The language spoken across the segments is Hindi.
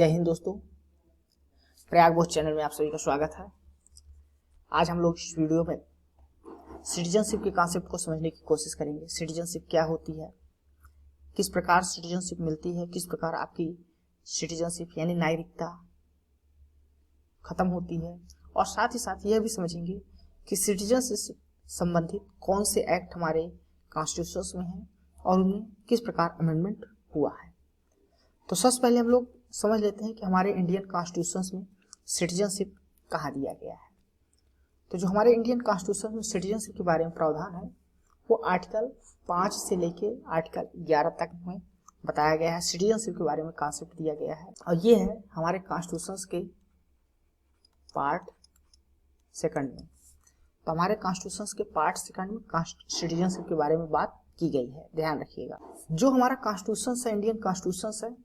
जय हिंद दोस्तों, प्रयाग बोस चैनल में आप सभी का स्वागत है। आज हम लोग इस वीडियो में सिटीजनशिप के कॉन्सेप्ट को समझने की कोशिश करेंगे। सिटीजनशिप क्या होती है, किस प्रकार सिटीजनशिप मिलती है, किस प्रकार आपकी सिटीजनशिप यानी नागरिकता खत्म होती है, और साथ ही साथ यह भी समझेंगे कि सिटीजनशिप संबंधित कौन से एक्ट हमारे कॉन्स्टिट्यूशन में हैं और उनमें किस प्रकार अमेंडमेंट हुआ है। तो सबसे पहले हम लोग समझ लेते हैं कि हमारे इंडियन कॉन्स्टिट्यूशन में सिटीजनशिप कहाँ दिया गया है। तो जो हमारे इंडियन कॉन्स्टिट्यूशन में सिटीजनशिप के बारे में प्रावधान है वो आर्टिकल 5 से लेके आर्टिकल 11 तक में बताया गया है। सिटीजनशिप के बारे में कॉन्सेप्ट दिया गया है और ये है हमारे कॉन्स्टिट्यूशन के पार्ट सेकंड में। तो हमारे कॉन्स्टिट्यूशन के पार्ट सेकंड में सिटीजनशिप के बारे में बात की गई है, ध्यान रखिएगा। जो हमारा कॉन्स्टिट्यूशन है, इंडियन कॉन्स्टिट्यूशन है,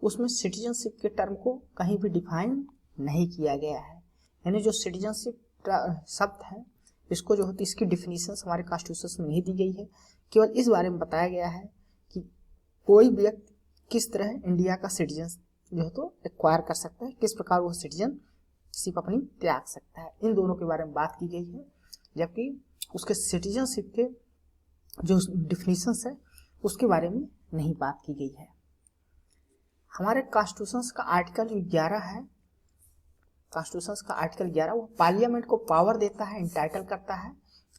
उसमें सिटीजनशिप के टर्म को कहीं भी डिफाइन नहीं किया गया है। यानी जो सिटीजनशिप शब्द है इसको जो होती है इसकी डिफिनीशन हमारे कॉन्स्टिट्यूशन में नहीं दी गई है। केवल इस बारे में बताया गया है कि कोई व्यक्ति किस तरह इंडिया का सिटीजन जो है तो एक्वायर कर सकता है, किस प्रकार वो सिटीजनशिप अपनी त्याग सकता है। इन दोनों के बारे में बात की गई है, जबकि उसके सिटीजनशिप के जो डिफिनीशन है उसके बारे में नहीं बात की गई है। हमारे कॉन्स्टिट्यूशन का आर्टिकल 11 है, कॉन्स्टिट्यूशन का आर्टिकल 11 वो पार्लियामेंट को पावर देता है, इंटाइटल करता है,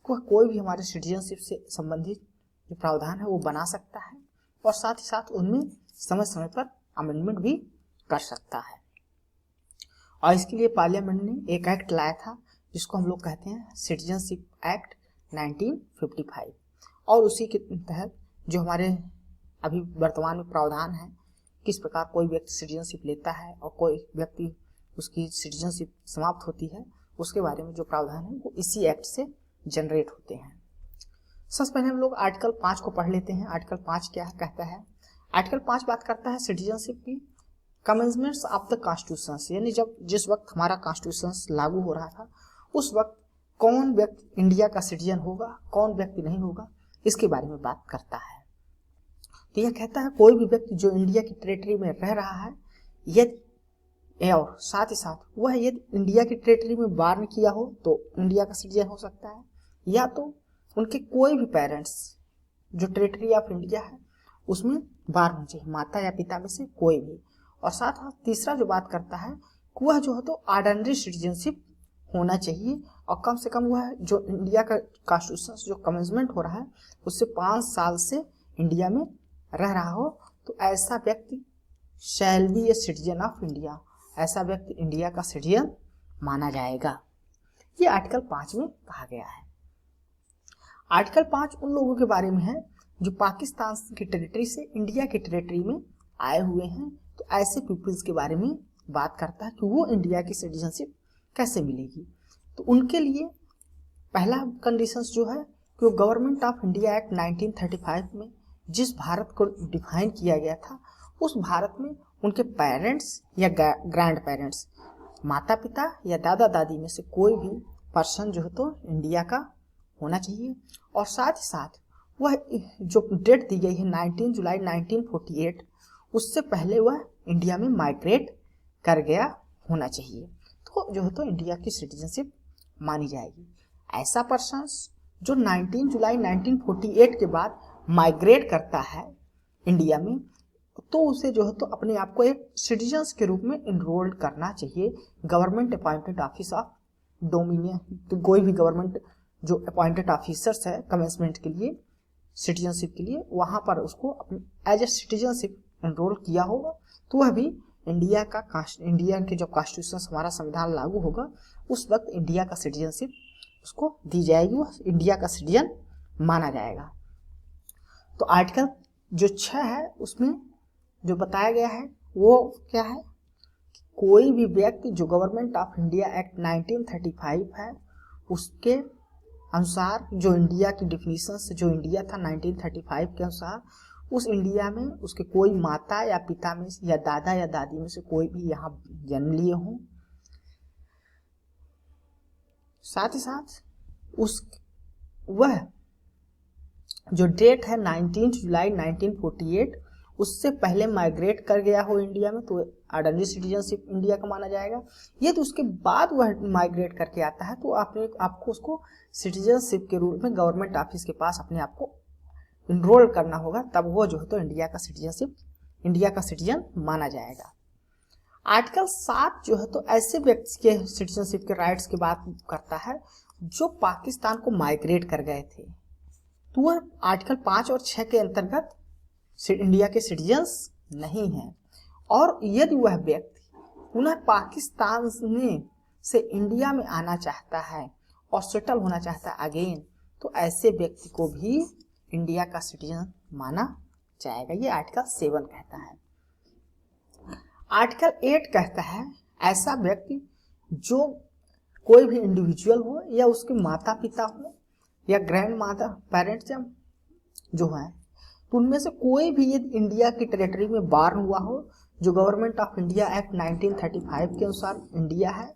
कोई भी हमारे सिटीजनशिप से संबंधित जो प्रावधान है वो बना सकता है और साथ ही साथ उनमें समय समय पर अमेंडमेंट भी कर सकता है। और इसके लिए पार्लियामेंट ने एक एक्ट लाया था जिसको हम लोग कहते हैं सिटीजनशिप एक्ट 1955, और उसी के तहत जो हमारे अभी वर्तमान में प्रावधान है किस प्रकार कोई व्यक्ति सिटीजनशिप लेता है और कोई व्यक्ति उसकी सिटीजनशिप समाप्त होती है, उसके बारे में जो प्रावधान है वो इसी एक्ट से जनरेट होते हैं। सबसे पहले हम लोग आर्टिकल 5 को पढ़ लेते हैं। आर्टिकल 5 क्या कहता है? आर्टिकल 5 बात करता है सिटीजनशिप की कमेंसमेंट्स ऑफ द कॉन्स्टिट्यूशन, यानी जिस वक्त हमारा कॉन्स्टिट्यूशन लागू हो रहा था उस वक्त कौन व्यक्ति इंडिया का सिटीजन होगा, कौन व्यक्ति नहीं होगा, इसके बारे में बात करता है। तो यह कहता है कोई भी व्यक्ति जो इंडिया की टेरिटरी में रह रहा है यदि और साथ ही साथ वह यदि इंडिया की टेरिटरी में बार्न किया हो तो इंडिया का सिटीजन हो सकता है, या तो उनके कोई भी पेरेंट्स जो टेरिटरी ऑफ इंडिया है उसमें बार्न होना चाहिए, माता या पिता में से कोई भी। और साथ साथ तीसरा जो बात करता है वह जो है तो ऑर्डिनरी सिटीजनशिप होना चाहिए और कम से कम वह जो इंडिया का कॉन्स्टिट्यूशन जो कमेंसमेंट हो रहा है उससे 5 साल से इंडिया में रह रहा हो, तो ऐसा व्यक्ति shall be a citizen of India, ऐसा व्यक्ति इंडिया का सिटीजन माना जाएगा। ये आर्टिकल 5 में कहा गया है। आर्टिकल 5 उन लोगों के बारे में है जो पाकिस्तान की टेरिटरी से इंडिया की टेरिटरी में आए हुए हैं, तो ऐसे पीपल्स के बारे में बात करता है कि वो इंडिया की सिटीजनशिप कैसे मिलेगी। तो उनके लिए पहला कंडीशंस जो है कि वो गवर्नमेंट ऑफ इंडिया एक्ट 1935 में जिस भारत को डिफाइन किया गया था उस भारत में उनके पेरेंट्स या ग्रैंड पेरेंट्स, माता पिता या दादा दादी में से कोई भी पर्सन जो है तो इंडिया का होना चाहिए। और साथ ही साथ वह जो डेट दी गई है 19 जुलाई 1948 उससे पहले वह इंडिया में माइग्रेट कर गया होना चाहिए, तो जो है तो इंडिया की सिटीजनशिप मानी जाएगी। ऐसा पर्सन जो 19 जुलाई 1948 के बाद माइग्रेट करता है इंडिया में तो उसे जो है तो अपने आप को एक सिटीजन्स के रूप में इनरोल्ड करना चाहिए government appointed office of dominion. तो कोई भी गवर्नमेंट जो अपॉइंटेड ऑफिसर्स है कमेंसमेंट के लिए सिटीजनशिप के लिए वहां पर उसको अपने एज ए सिटीजनशिप इनरोल किया होगा, तो वह भी इंडिया के जब कॉन्स्टिट्यूशन हमारा संविधान लागू होगा उस वक्त इंडिया का सिटीजनशिप उसको दी जाएगी, वह इंडिया का सिटीजन माना जाएगा। तो आर्टिकल जो 6 है उसमें जो बताया गया है वो क्या है, कोई भी व्यक्ति जो गवर्नमेंट ऑफ इंडिया एक्ट 1935 है उसके अनुसार जो इंडिया की डिफिनीशन से जो इंडिया था 1935 के अनुसार उस इंडिया में उसके कोई माता या पिता में या दादा या दादी में से कोई भी यहाँ जन्म लिए हों, साथ ही साथ उस वह जो डेट है 19 जुलाई 1948 उससे पहले माइग्रेट कर गया हो इंडिया में, तो ऑर्डिनरी सिटीजनशिप इंडिया का माना जाएगा। ये तो उसके बाद वह माइग्रेट करके आता है तो आपको उसको सिटीजनशिप के रूप में गवर्नमेंट ऑफिस के पास अपने आप को इनरोल करना होगा, तब वो जो है तो इंडिया का सिटीजन माना जाएगा। आर्टिकल 7 जो है तो ऐसे व्यक्ति के सिटीजनशिप के राइट्स की बात करता है जो पाकिस्तान को माइग्रेट कर गए थे, तो वह आर्टिकल 5 और 6 के अंतर्गत इंडिया के सिटीजन्स नहीं हैं। और यदि वह व्यक्ति पुनः पाकिस्तान में से इंडिया में आना चाहता है और सेटल होना चाहता है अगेन, तो ऐसे व्यक्ति को भी इंडिया का सिटीजन माना जाएगा। ये आर्टिकल 7 कहता है। आर्टिकल 8 कहता है ऐसा व्यक्ति जो कोई भी इंडिविजुअल हो या उसके माता पिता हो या ग्रैंड माता पेरेंट्स जो है, तो उनमें से कोई भी यदि इंडिया की टेरिटरी में बार्न हुआ हो, जो गवर्नमेंट ऑफ इंडिया एक्ट 1935 के अनुसार इंडिया है,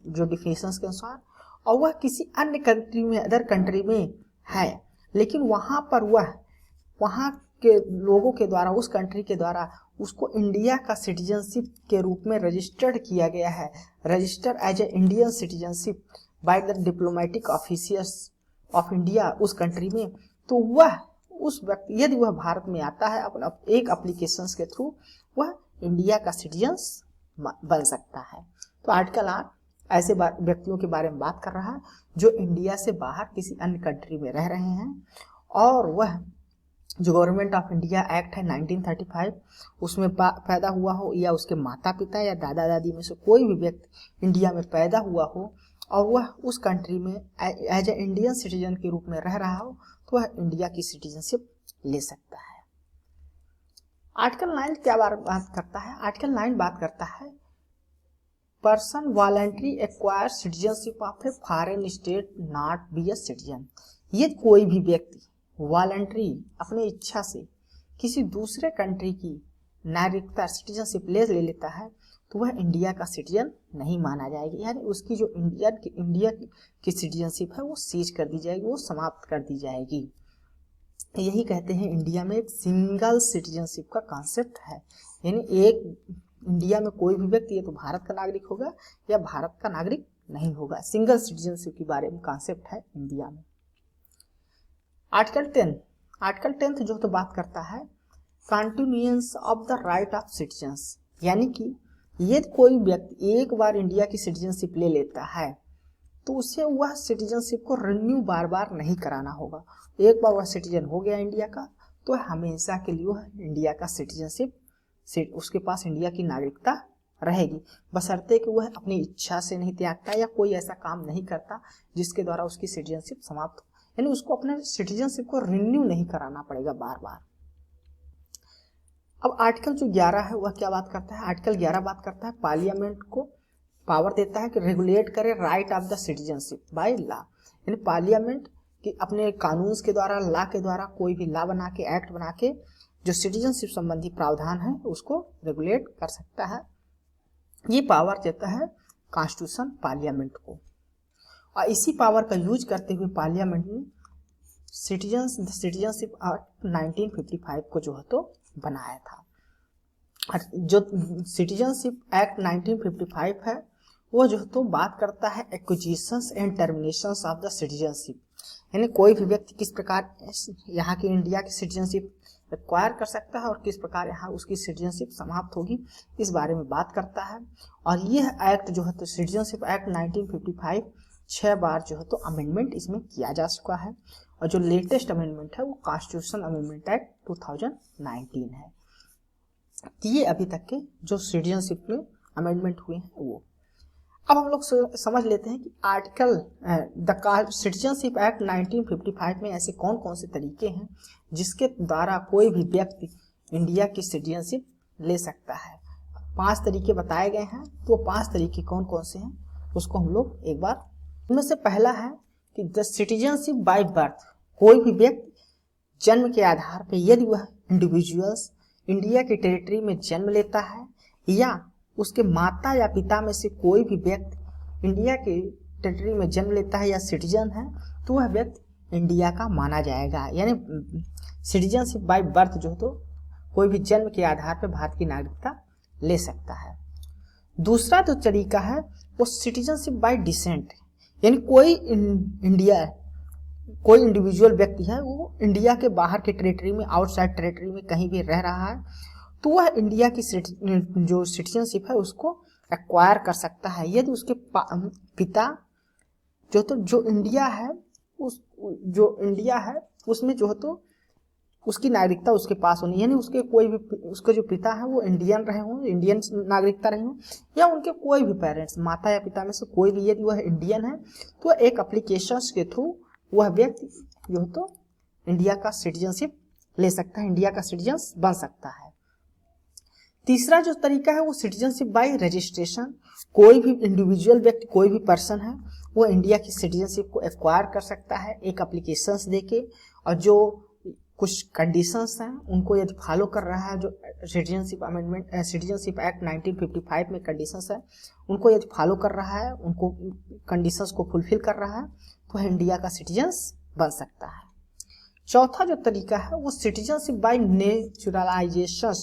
जो डिफिनेशंस के अनुसार, और वह किसी अन्य कंट्री में अदर कंट्री में है, लेकिन वहाँ पर वहाँ के लोगों के द्वारा, उस कंट्री के द्वारा उसको इंडिया का सिटीजनशिप के रूप में रजिस्टर्ड किया गया है, register as a Indian citizenship by the diplomatic officers of India उस कंट्री में, तो वह उस व्यक्ति यदि वह भारत में आता है अपना एक एप्लीकेशन के थ्रू, वह इंडिया का सिटीजन बन सकता है। तो आर्टिकल 8 ऐसे व्यक्तियों के बारे में बात कर रहा है जो इंडिया से बाहर किसी अन्य कंट्री में रह रहे हैं और वह जो गवर्नमेंट ऑफ इंडिया एक्ट है 1935 उसमें पैदा हुआ हो, या उसके माता पिता या दादा दादी में से कोई भी व्यक्ति इंडिया में पैदा हुआ हो और वह उस कंट्री में एज ए इंडियन सिटीजन के रूप में रह रहा हो, तो वह इंडिया की सिटीजनशिप ले सकता है। आर्टिकल 9 क्या बात करता है? आर्टिकल 9 बात करता है person voluntary acquire citizenship of a foreign state not be a citizen. ये कोई भी व्यक्ति वॉलंटरी अपने इच्छा से किसी दूसरे कंट्री की नागरिकता सिटीजनशिप ले लेता है, तो वह इंडिया का सिटीजन नहीं माना जाएगी, यानी उसकी जो इंडिया की सिटीजनशिप है वो सीज कर दी जाएगी, वो समाप्त कर दी जाएगी। यही कहते हैं इंडिया में एक सिंगल सिटीजनशिप का कॉन्सेप्ट है, यानी एक इंडिया में कोई भी व्यक्ति, ये तो भारत का नागरिक होगा या भारत का नागरिक नहीं होगा, सिंगल सिटीजनशिप के बारे में कॉन्सेप्ट है इंडिया में। आर्टिकल 10 जो तो बात करता है continuance of the right of citizens, यानी कि यदि कोई व्यक्ति एक बार इंडिया की सिटीजनशिप ले लेता है तो उसे वह सिटीजनशिप को रिन्यू बार बार नहीं कराना होगा। एक बार वह सिटीजन हो गया इंडिया का तो हमेशा के लिए वह इंडिया का सिटीजनशिप, उसके पास इंडिया की नागरिकता रहेगी, बशर्ते कि वह अपनी इच्छा से नहीं त्यागता या कोई ऐसा काम नहीं करता जिसके द्वारा उसकी सिटीजनशिप समाप्त हो, यानी उसको अपने सिटीजनशिप को रिन्यू नहीं कराना पड़ेगा बार बार। अब आर्टिकल जो 11 है वह क्या बात करता है? आर्टिकल 11 बात करता है पार्लियामेंट को पावर देता है कि रेगुलेट करे right of the citizenship by law, यानी पार्लियामेंट कि अपने कानून के द्वारा, लॉ के द्वारा कोई भी लॉ बना के, एक्ट बना के जो सिटीजनशिप संबंधी प्रावधान है उसको रेगुलेट कर सकता है। ये पावर देता है कॉन्स्टिट्यूशन पार्लियामेंट को, और इसी पावर का यूज करते हुए पार्लियामेंट ने सिटीजनशिप एक्ट 1955 को जो है तो बनाया था। जो सिटीजनशिप एक्ट 1955 है वो जो तो बात करता है acquisitions and terminations of the citizenship, यानी कोई भी व्यक्ति किस प्रकार यहाँ की इंडिया की सिटीजनशिप एक्वायर कर सकता है और किस प्रकार यहाँ उसकी सिटीजनशिप समाप्त होगी, इस बारे में बात करता है। और यह एक्ट जो है तो सिटीजनशिप एक्ट 1955 6 बार जो है तो अमेंडमेंट इसमें किया जा चुका है, और जो लेटेस्ट अमेंडमेंट है वो कॉन्स्टिट्यूशन अमेंडमेंट एक्ट 2019 है। ये अभी तक के जो सिटीजनशिप में अमेंडमेंट हुए हैं वो। अब हम लोग समझ लेते हैं कि आर्टिकल द सिटीजनशिप एक्ट 1955 में ऐसे कौन कौन से तरीके हैं जिसके द्वारा कोई भी व्यक्ति इंडिया की सिटीजनशिप ले सकता है। 5 तरीके बताए गए हैं, तो 5 तरीके कौन कौन से हैं उसको हम लोग एक बार, उनमें से पहला है कि द सिटीजनशिप बाय बर्थ, कोई भी व्यक्ति जन्म के आधार पर यदि वह इंडिविजुअल्स इंडिया की टेरिटरी में जन्म लेता है या उसके माता या पिता में से कोई भी व्यक्ति इंडिया की टेरिटरी में जन्म लेता है या सिटीजन है, तो वह व्यक्ति इंडिया का माना जाएगा। यानी सिटीजनशिप बाय बर्थ जो तो कोई भी जन्म के आधार पर भारत की नागरिकता ले सकता है। दूसरा जो तरीका है वो सिटीजनशिप बाय डिसेंट, यानी कोई इंडिविजुअल व्यक्ति है वो इंडिया के बाहर के टेरिटरी में, आउटसाइड टेरिटरी में कहीं भी रह रहा है, तो वह इंडिया की जो सिटीजनशिप है उसको एक्वायर कर सकता है यदि उसके पिता जो इंडिया है उसमें जो तो उसकी नागरिकता उसके पास होनी, यानी उसके जो पिता है वो इंडियन रहे हों, इंडियन नागरिकता रहे हों, या उनके कोई भी पेरेंट्स, माता या पिता में से कोई भी यदि वह इंडियन है तो एक एप्लीकेशन के थ्रू वह व्यक्ति जो तो इंडिया का सिटीजनशिप ले सकता है, इंडिया का सिटीजन बन सकता है। तीसरा जो तरीका है वो सिटीजनशिप बाय रजिस्ट्रेशन। कोई भी इंडिविजुअल व्यक्ति, कोई भी पर्सन है वो इंडिया की सिटीजनशिप को एक्वायर कर सकता है एक एप्लीकेशंस देके, और जो कुछ कंडीशंस हैं उनको यदि फॉलो कर रहा है, जो सिटीजनशिप एक्ट 1955 में कंडीशंस है उनको यदि फॉलो कर रहा है, उनको कंडीशंस को फुलफिल कर रहा है, तो इंडिया का सिटीजन बन सकता है। चौथा जो तरीका है वो सिटीजनशिप बाय नेचुरलाइजेशन,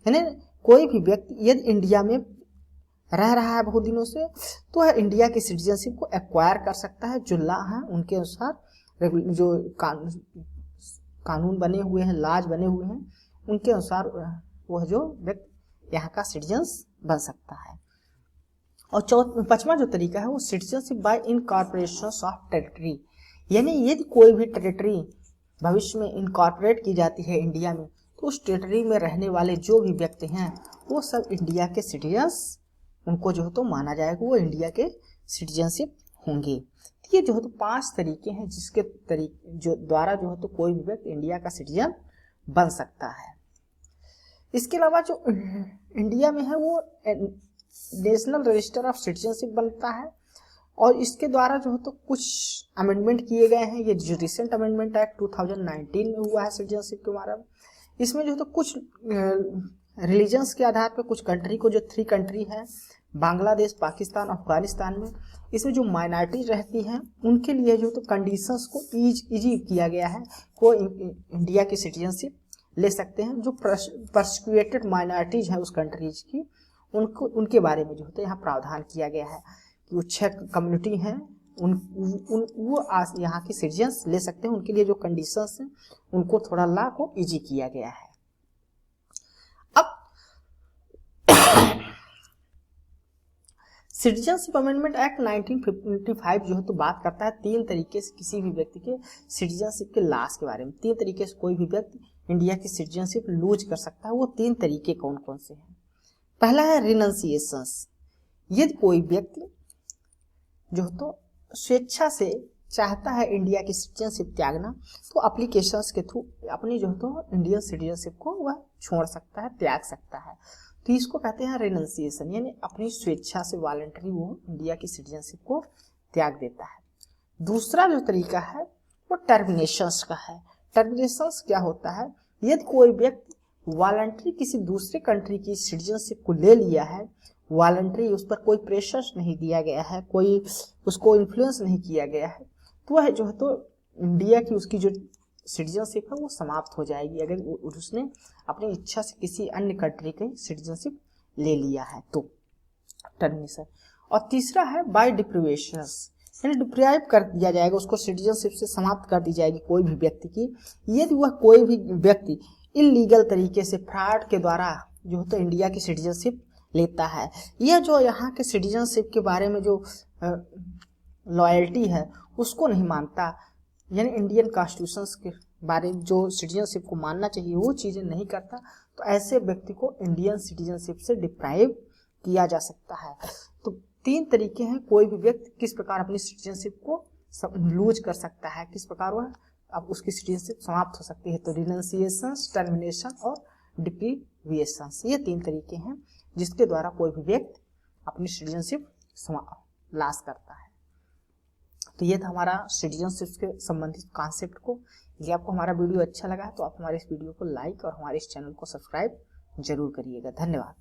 यानी कोई भी व्यक्ति यदि इंडिया में रह रहा है बहुत दिनों से तो वह इंडिया की सिटीजनशिप को एक्वायर कर सकता है। जो लॉ है उनके अनुसार, जो कानून बने हुए हैं, लाज बने हुए हैं, उनके अनुसार वह जो व्यक्ति यहाँ का सिटीजन बन सकता है। और पांचवा जो तरीका है वो citizenship by incorporation of territory, यानी यदि कोई भी टेरिटरी भविष्य में इनकॉर्पोरेट की जाती है इंडिया में, तो उस टेरिटरी में रहने वाले जो भी व्यक्ति हैं वो सब इंडिया के सिटीजन्स, उनको जो है तो माना जाएगा वो इंडिया के सिटीजनशिप होंगे। ये जो है तो 5 तरीके हैं जिसके जो द्वारा जो है तो कोई भी व्यक्ति इंडिया का सिटीजन बन सकता है। इसके अलावा जो इंडिया में है वो नेशनल रजिस्टर ऑफ सिटीजनशिप बनता है, और इसके द्वारा जो है तो कुछ अमेंडमेंट किए गए हैं। ये जो रिसेंट अमेंडमेंट एक्ट 2019 में हुआ है सिटीजनशिप के बारे में, इसमें जो है तो कुछ रिलीजन्स के आधार पर कुछ कंट्री को, जो 3 कंट्री है बांग्लादेश, पाकिस्तान, अफगानिस्तान में, इसमें जो माइनॉरिटीज रहती हैं उनके लिए जो तो कंडीशंस को इजी किया गया है, वो इंडिया की सिटीजनशिप ले सकते हैं। जो परसिक्यूटेड माइनॉरिटीज हैं उस कंट्रीज की, उनके बारे में जो होता है यहाँ प्रावधान किया गया है कि वो 6 कम्युनिटी हैं, वो यहाँ के सिटीजन्स ले सकते हैं। उनके लिए जो कंडीशंस हैं उनको थोड़ा लॉ को इजी किया गया है। अब सिटीजनशिप अमेंडमेंट एक्ट 1955 जो है तो बात करता है 3 तरीके से किसी भी व्यक्ति के सिटीजनशिप के लॉस के बारे में। 3 तरीके से कोई भी व्यक्ति इंडिया की सिटीजनशिप लूज कर सकता है। वो 3 तरीके कौन कौन से हैं? पहला है रिनंसिएशंस। यदि कोई व्यक्ति जो तो स्वेच्छा से चाहता है इंडिया की सिटीजनशिप त्यागना, तो एप्लीकेशंस के थ्रू अपनी जो तो इंडियन सिटीजनशिप को वह छोड़ सकता है, त्याग सकता है। तो इसको कहते हैं रिनंसिएशन, यानी अपनी स्वेच्छा से वॉलंटरी वो इंडिया की सिटीजनशिप को त्याग देता है। दूसरा जो तरीका है वो टर्मिनेशंस का है। टर्मिनेशंस क्या होता है? यदि कोई व्यक्ति वॉलंटरी किसी दूसरे कंट्री की सिटीजनशिप को ले लिया है, वॉलंटरी, उस पर कोई प्रेशर नहीं दिया गया है, कोई उसको इन्फ्लुएंस नहीं किया गया है, तो वह जो है तो इंडिया की उसकी जो सिटीजनशिप है वो समाप्त हो जाएगी अगर उसने अपनी इच्छा से किसी अन्य कंट्री की सिटीजनशिप ले लिया है तो टर्मिनेशन। और तीसरा है बाय डिप्रिवेशंस, यानी डिप्राइव कर दिया जाएगा, उसको सिटीजनशिप से समाप्त कर दी जाएगी कोई भी व्यक्ति की, यदि वह कोई भी व्यक्ति इलीगल तरीके से फ्रॉड के द्वारा जो है तो इंडिया की सिटीजनशिप लेता है। यह जो यहाँ के सिटीजनशिप के बारे में जो लॉयल्टी है उसको नहीं मानता, यानी इंडियन कॉन्स्टिट्यूशंस के बारे में जो सिटीजनशिप को मानना चाहिए वो चीज़ें नहीं करता, तो ऐसे व्यक्ति को इंडियन सिटीजनशिप से डिप्राइव किया जा सकता है। तो 3 तरीके हैं कोई भी व्यक्ति किस प्रकार अपनी सिटीजनशिप को लूज कर सकता है, किस प्रकार वह अब उसकी सिटीजनशिप समाप्त हो सकती है। तो रिनंसिएशन, टर्मिनेशन और डिप्रीविएशन, ये 3 तरीके हैं जिसके द्वारा कोई भी व्यक्ति अपनी सिटीजनशिप लॉस करता है। तो ये था हमारा सिटीजनशिप के संबंधित कॉन्सेप्ट को। यदि आपको हमारा वीडियो अच्छा लगा तो आप हमारे इस वीडियो को लाइक और हमारे इस चैनल को सब्सक्राइब जरूर करिएगा। धन्यवाद।